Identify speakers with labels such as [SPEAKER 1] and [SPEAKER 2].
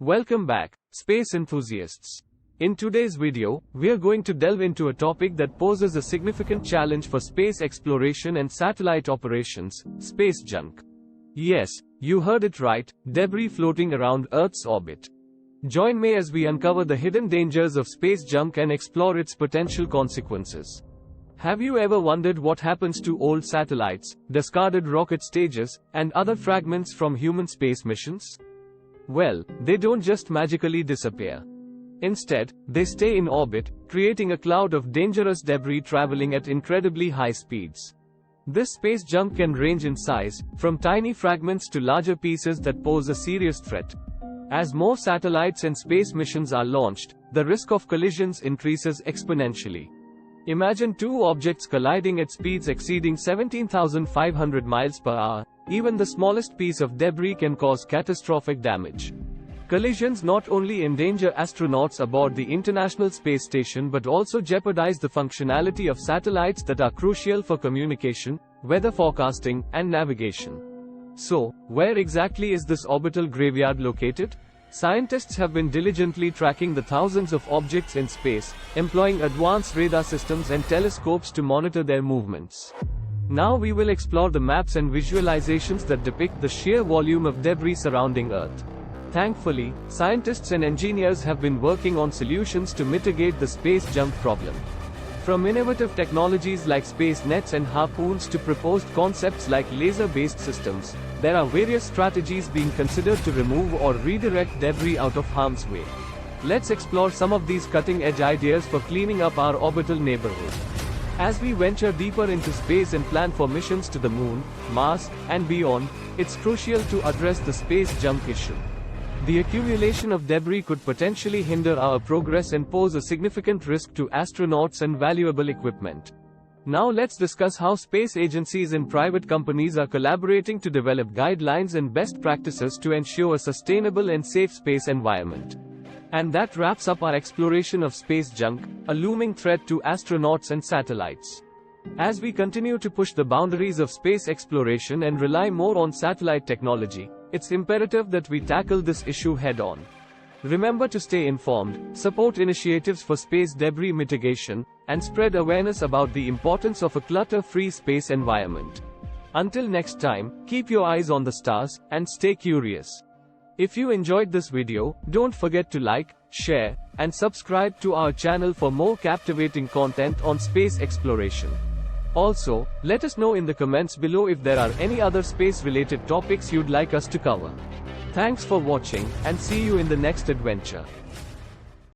[SPEAKER 1] Welcome back, space enthusiasts. In today's video, we are going to delve into a topic that poses a significant challenge for space exploration and satellite operations: space junk. Yes, you heard it right, debris floating around Earth's orbit. Join me as we uncover the hidden dangers of space junk and explore its potential consequences. Have you ever wondered what happens to old satellites, discarded rocket stages, and other fragments from human space missions? Well, they don't just magically disappear. Instead, they stay in orbit, creating a cloud of dangerous debris traveling at incredibly high speeds. This space junk can range in size, from tiny fragments to larger pieces that pose a serious threat. As more satellites and space missions are launched, the risk of collisions increases exponentially. Imagine two objects colliding at speeds exceeding 17,500 miles per hour. Even the smallest piece of debris can cause catastrophic damage. Collisions not only endanger astronauts aboard the International Space Station but also jeopardize the functionality of satellites that are crucial for communication, weather forecasting, and navigation. So, where exactly is this orbital graveyard located? Scientists have been diligently tracking the thousands of objects in space, employing advanced radar systems and telescopes to monitor their movements. Now we will explore the maps and visualizations that depict the sheer volume of debris surrounding Earth. Thankfully, scientists and engineers have been working on solutions to mitigate the space junk problem. From innovative technologies like space nets and harpoons to proposed concepts like laser-based systems, there are various strategies being considered to remove or redirect debris out of harm's way. Let's explore some of these cutting-edge ideas for cleaning up our orbital neighborhood. As we venture deeper into space and plan for missions to the Moon, Mars, and beyond, it's crucial to address the space junk issue. The accumulation of debris could potentially hinder our progress and pose a significant risk to astronauts and valuable equipment. Now let's discuss how space agencies and private companies are collaborating to develop guidelines and best practices to ensure a sustainable and safe space environment. And that wraps up our exploration of space junk, a looming threat to astronauts and satellites. As we continue to push the boundaries of space exploration and rely more on satellite technology, it's imperative that we tackle this issue head-on. Remember to stay informed, support initiatives for space debris mitigation, and spread awareness about the importance of a clutter-free space environment. Until next time, keep your eyes on the stars, and stay curious. If you enjoyed this video, don't forget to like, share, and subscribe to our channel for more captivating content on space exploration. Also, let us know in the comments below if there are any other space-related topics you'd like us to cover. Thanks for watching, and see you in the next adventure.